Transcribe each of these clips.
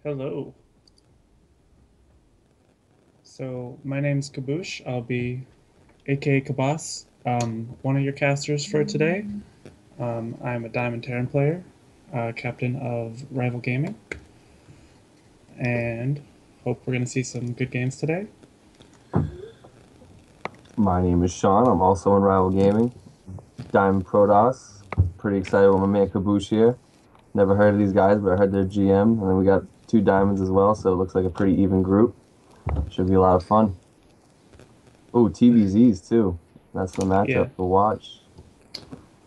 Hello. So my name's Kaboosh. I'll be aka Kabas, one of your casters for today. I'm a Diamond Terran player, captain of Rival Gaming, and hope we're gonna see some good games today. My name is Sean. I'm also in Rival Gaming. Diamond Protoss. Pretty excited with my man Kaboosh here. Never heard of these guys, but I heard they're GM. And then we got two diamonds as well, so it looks like a pretty even group. Should be a lot of fun. Oh, TVZs too. That's the Yeah. matchup to watch.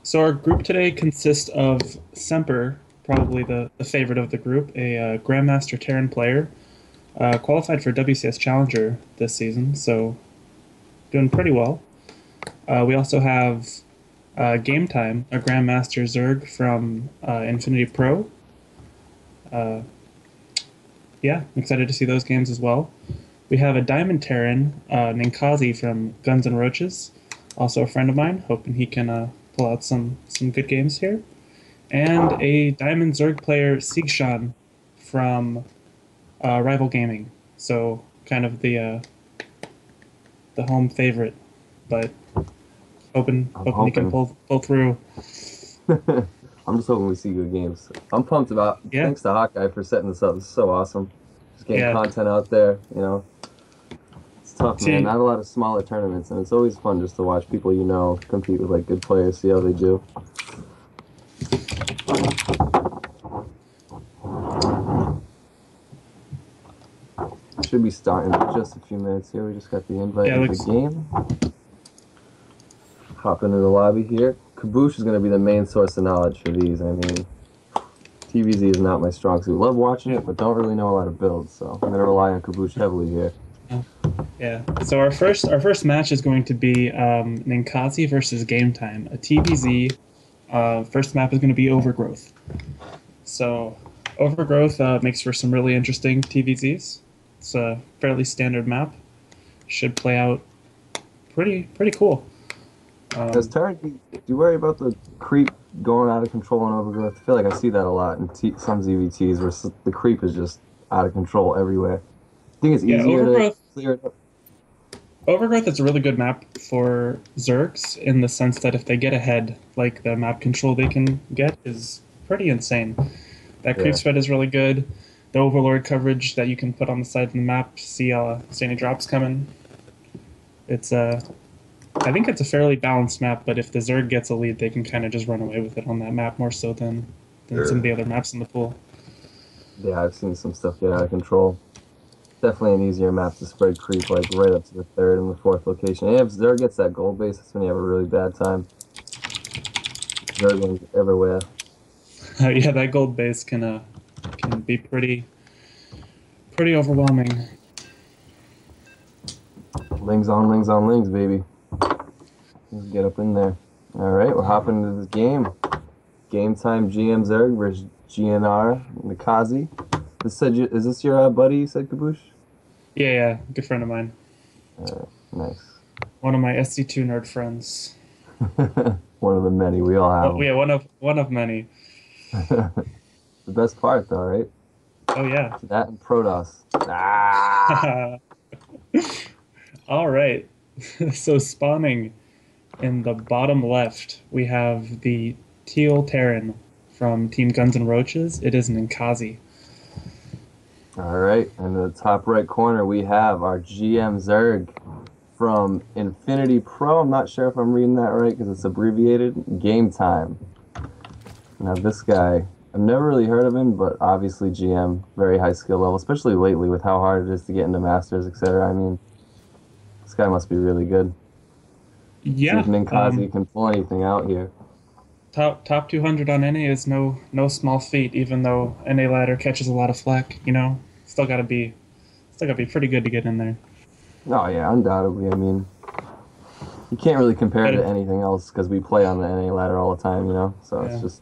So our group today consists of Semper, probably the favorite of the group, a Grandmaster Terran player, qualified for WCS Challenger this season, so doing pretty well. We also have GameTime, a Grandmaster Zerg from Infinity Pro. Uh, yeah, I'm excited to see those games as well. We have a Diamond Terran, Ninkazi from Guns and Roaches, also a friend of mine, hoping he can pull out some good games here. And a Diamond Zerg player, seigsean from Rival Gaming. So kind of the home favorite, but I'm hoping he can hoping. pull through. I'm just hoping we see good games. I'm pumped about. Yeah, Thanks to Hawkeye for setting this up. This is so awesome. Just getting yeah. content out there. It's tough, man. See, Not a lot of smaller tournaments, and it's always fun just to watch people compete with like good players, see how they do. Should be starting in just a few minutes here. We just got the invite yeah, into the looks game. Hop into the lobby here. Kaboosh is going to be the main source of knowledge for these. I mean, TVZ is not my strong suit. Love watching yeah. it, but don't really know a lot of builds, so I'm going to rely on Kaboosh heavily here. Yeah. So our first match is going to be Ninkazi versus Game Time, a TBZ. First map is going to be Overgrowth. So Overgrowth makes for some really interesting TVZs. It's a fairly standard map. Should play out pretty cool. Does Um, Turret, do you worry about the creep going out of control in Overgrowth? I feel like I see that a lot in some ZVTs where the creep is just out of control everywhere. I think it's yeah, easier to Overgrowth. clear it up. Overgrowth is a really good map for Zergs in the sense that if they get ahead, like the map control they can get is pretty insane. That creep Yeah. spread is really good. The overlord coverage that you can put on the side of the map, see any drops coming. It's I think it's a fairly balanced map, but if the Zerg gets a lead, they can kind of just run away with it on that map more so than some of the other maps in the pool. Yeah, I've seen some stuff get out of control. Definitely an easier map to spread creep like right up to the third and the fourth location. And if Zerg gets that gold base, that's when you have a really bad time. Zerglings everywhere. Yeah, that gold base can be pretty overwhelming. Lings on lings, baby. Let's get up in there. All right, we're hopping into this game. Game time GM Zerg versus GNR Ninkazi. Is this your buddy, you said, Kaboosh? Yeah, yeah, good friend of mine. Nice. One of my SC2 nerd friends. One of the many. We Oh, all yeah, one of many. have them. The best part, though, right? Oh yeah. That and Protoss. Ah! All right. So spawning in the bottom left, we have the Teal Terran from Team Guns and Roaches. It is Ninkazi. All right, in the top right corner, we have our GM Zerg from Infinity Pro. I'm not sure if I'm reading that right because it's abbreviated. Game Time. Now, this guy, I've never really heard of him, but obviously GM, very high skill level, especially lately with how hard it is to get into Masters, etc. I mean, this guy must be really good. See if Yeah. Ninkazi can pull anything out here. Top 200 on NA is no small feat. Even though NA ladder catches a lot of flack, still gotta be pretty good to get in there. Oh, yeah, undoubtedly. I mean, you can't really compare Better, to anything else because we play on the NA ladder all the time. So it's yeah. just,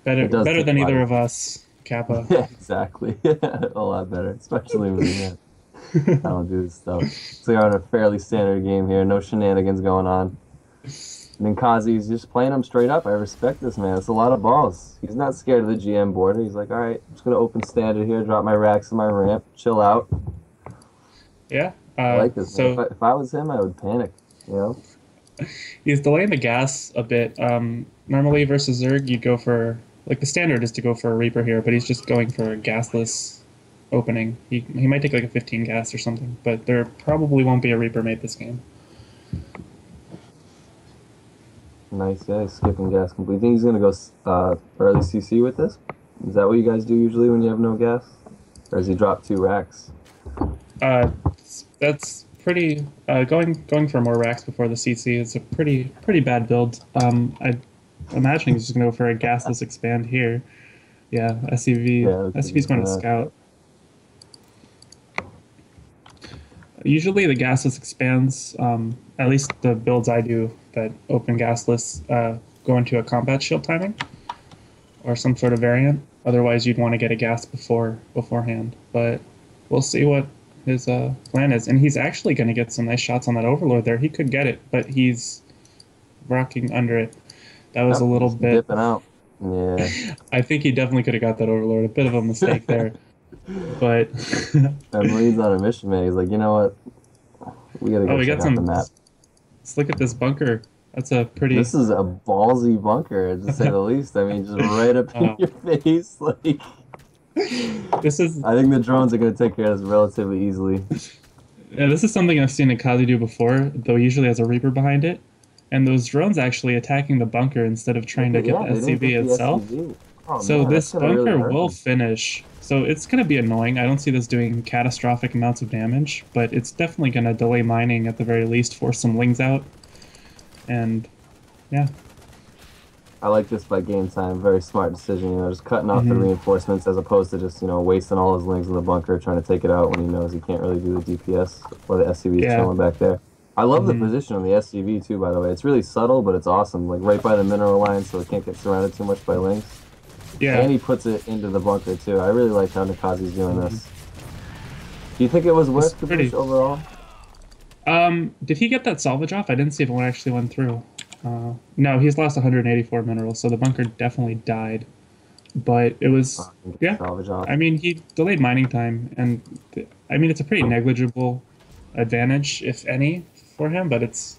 Better it does better take than a lot either of. of us, Kappa. Yeah, exactly. A lot better, especially me, man. I don't do this stuff. So we're on a fairly standard game here. No shenanigans going on. Ninkazi's just playing him straight up. I respect this man. It's a lot of balls. He's not scared of the GM border. He's like, all right, I'm just gonna open standard here, drop my racks and my ramp, chill out. Yeah. I like this, man. So If I was him, I would panic. You know? he's delaying the gas a bit. Normally versus Zerg, you'd go for like the standard is to go for a Reaper here, but he's just going for a gasless opening. He might take like a 15 gas or something, but there probably won't be a Reaper made this game. Nice guy, skipping gas complete. Think he's gonna go early CC with this? Is that what you guys do usually when you have no gas? Or does he drop 2 racks? That's pretty. Going for more racks before the CC is a pretty bad build. I imagining he's just gonna go for a gasless expand here. Yeah, SCV. Yeah, SCV's going to scout. Usually the gasless expands. At least the builds I do that open gasless go into a combat shield timing or some sort of variant. Otherwise, you'd want to get a gas beforehand. But we'll see what his plan is. And he's actually going to get some nice shots on that Overlord there. He could get it, but he's rocking under it. That was a little bit dipping out. Yeah. I think he definitely could have got that Overlord. A bit of a mistake there. But that Marine's on a mission, man. He's like, you know what? We gotta go check out the map. Let's look at this bunker. That's a pretty. This is a ballsy bunker, to say the least. I mean, just right up in your face, like. This is. I think the drones are gonna take care of this relatively easily. Yeah, this is something I've seen Ninkazi do before, though usually has a Reaper behind it, and those drones actually attacking the bunker instead of trying to get the SCV itself. Oh, so man, this bunker really will finish. So it's going to be annoying. I don't see this doing catastrophic amounts of damage, but it's definitely going to delay mining at the very least, force some lings out. And, yeah. I like this by game time. Very smart decision, you know, just cutting off the reinforcements as opposed to just, you know, wasting all his lings in the bunker trying to take it out when he knows he can't really do the DPS or the SCV chilling back there. I love the position on the SCV too, by the way. It's really subtle, but it's awesome. Like right by the mineral line so it can't get surrounded too much by lings. Yeah. And he puts it into the bunker too. I really like how Ninkazi's doing this. Do you think it was worth Kaboosh overall? Did he get that salvage off? I didn't see if one actually went through. No, he's lost 184 minerals, so the bunker definitely died. But it was, salvage off. I mean, he delayed mining time, and I mean, it's a pretty negligible advantage, if any, for him, but it's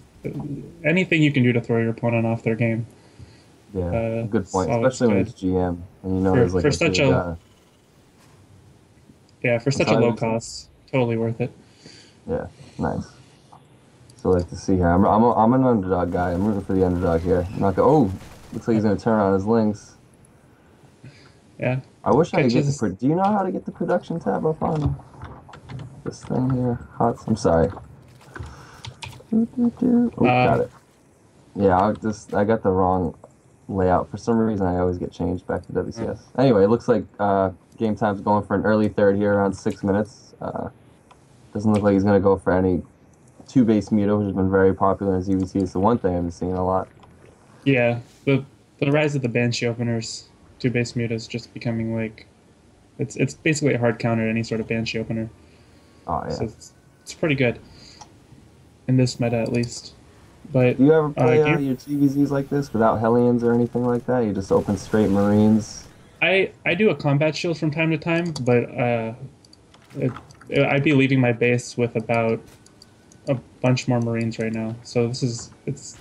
anything you can do to throw your opponent off their game. Yeah, good point, especially when it's GM, and you know there's like for such a for such a low cost, totally worth it. Yeah, nice. So like to see here, I'm an underdog guy. I'm rooting for the underdog here. I'm not looks like he's gonna turn on his links. Yeah. I wish I could get the. Do you know how to get the production tab up on this thing here? I'm sorry. Oh, got it. Yeah, I got the wrong layout. For some reason, I always get changed back to WCS. Anyway, it looks like game time's going for an early third here, around 6 minutes. Doesn't look like he's going to go for any 2-base Muto, which has been very popular in ZVT. It's the one thing I've been seeing a lot. Yeah, the rise of the Banshee openers, 2-base Muto is just becoming like... It's basically a hard counter to any sort of Banshee opener. Oh, yeah. So it's pretty good. In this meta, at least. But do you ever play your TVZs like this without Hellions or anything like that? You just open straight Marines? I do a combat shield from time to time, but I'd be leaving my base with about a bunch more Marines right now. So it's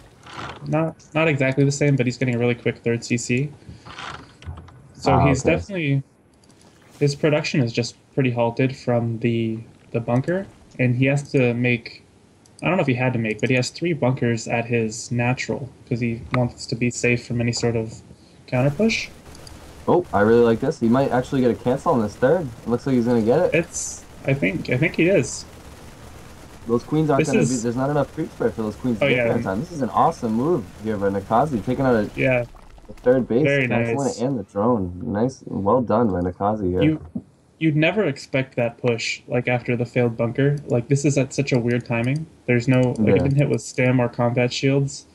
not exactly the same, but he's getting a really quick 3rd CC. So he's definitely... His production is just pretty halted from the bunker, and he has to make... I don't know if he had to make, but he has 3 bunkers at his natural because he wants to be safe from any sort of counter push. Oh, I really like this. He might actually get a cancel on this 3rd. It looks like he's going to get it. I think he is. Those queens aren't going to be... There's not enough creep spread for those queens to get there in time. This is an awesome move here by Ninkazi, taking out a 3rd base. Very nice. And the drone. Nice, well done by Ninkazi here. You'd never expect that push, like, after the failed bunker. Like, this is at such a weird timing. There's no... Like, it didn't hit with stem or combat shields.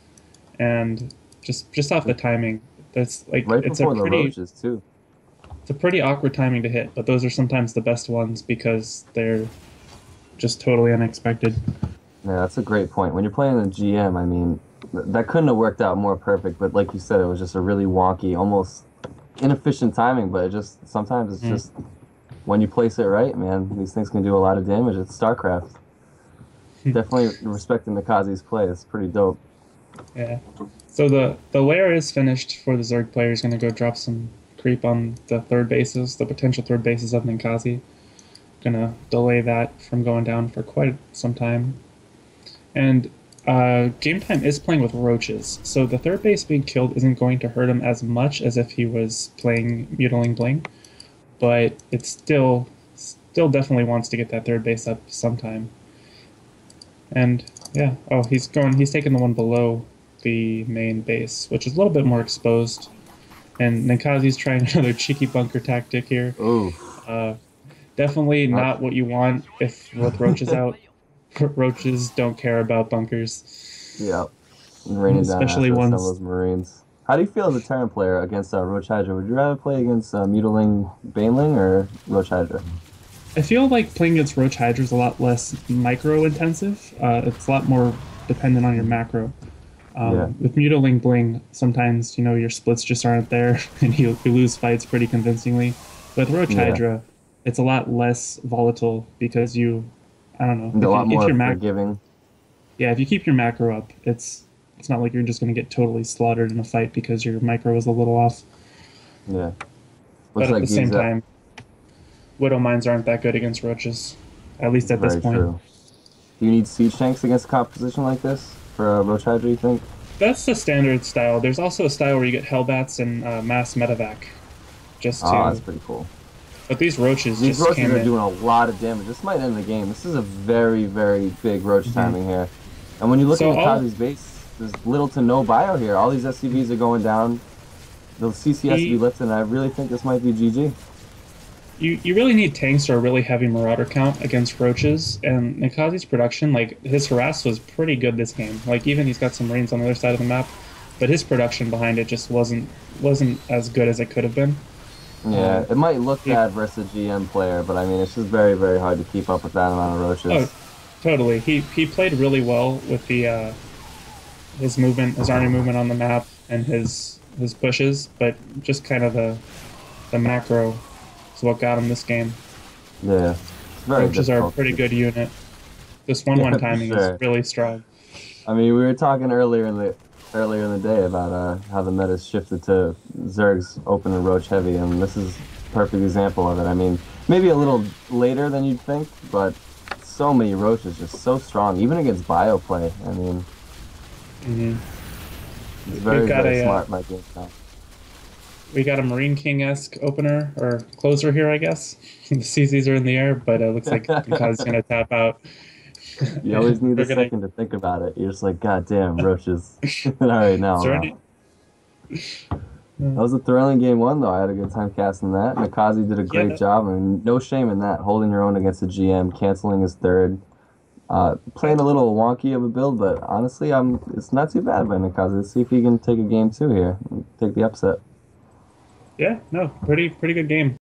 And just off the timing, that's, like... Right before the Roaches, too. It's a pretty awkward timing to hit, but those are sometimes the best ones because they're just totally unexpected. Yeah, that's a great point. When you're playing the GM, I mean, That couldn't have worked out more perfect, but like you said, it was just a really wonky, almost inefficient timing, but it just sometimes it's just when you place it right, man, these things can do a lot of damage. It's StarCraft. Definitely respecting Ninkazi's play. It's pretty dope. Yeah. So the layer is finished for the Zerg player. He's going to go drop some creep on the third bases, the potential third bases of Ninkazi. Gonna delay that from going down for quite some time. And Game Time is playing with Roaches, so the third base being killed isn't going to hurt him as much as if he was playing Mutiling Bling, but it still definitely wants to get that third base up sometime. And yeah, oh, he's taking the one below the main base, which is a little bit more exposed. And Ninkazi's trying another cheeky bunker tactic here. Ooh. Definitely not what you want if with Roaches out. Roaches don't care about bunkers. Yeah. Raining down Especially assets on ones. those Marines. How do you feel as a Terran player against Roach Hydra? Would you rather play against Mutiling Baneling or Roach Hydra? I feel like playing against Roach Hydra is a lot less micro intensive. It's a lot more dependent on your macro. With Mutiling Bling, sometimes your splits just aren't there, and you lose fights pretty convincingly. With Roach Hydra, it's a lot less volatile because I don't know. A lot more forgiving. Yeah, if you keep your macro up, it's not like you're just going to get totally slaughtered in a fight because your micro is a little off. Yeah. But at the same time, Widow Mines aren't that good against Roaches, at least at this point. True. Do you need siege tanks against a composition like this for a Roach Hydra, you think? That's the standard style. There's also a style where you get Hellbats and mass medevac. That's pretty cool. But these Roaches are doing a lot of damage. This might end the game. This is a very, very big Roach timing here. And when you look at Ninkazi's base, there's little to no bio here. All these SCVs are going down. The CC has to be lifted, and I really think this might be GG. You really need tanks or a really heavy Marauder count against Roaches, and Ninkazi's production, his harass was pretty good this game. Even he's got some Marines on the other side of the map, but his production behind it just wasn't as good as it could have been. Yeah, it might look bad versus a GM player, but I mean, it's just very, very hard to keep up with that amount of Roaches. Oh, totally. He played really well with the his movement, his army movement on the map, and his pushes, but just kind of the macro is what got him this game. Yeah, Roaches are a pretty good unit. This 1-1 timing is really strong. I mean, we were talking earlier in the day about how the meta's shifted to Zergs open and Roach heavy, and this is a perfect example of it. I mean, maybe a little later than you'd think, but so many Roaches, just so strong, even against bio play. I mean, it's very, very smart by game now. We got a Marine King-esque opener, or closer here, I guess. The CCs are in the air, but it looks like Ninkazi's going to tap out. You always need a second to think about it. You're just like, God damn, Roaches. All right, now. That was a thrilling game one, though. I had a good time casting that. Ninkazi did a great job. I mean, no shame in that. Holding your own against a GM, canceling his third. Playing a little wonky of a build, but honestly, it's not too bad by Ninkazi. Let's see if he can take a game two here and take the upset. Yeah, no, pretty good game.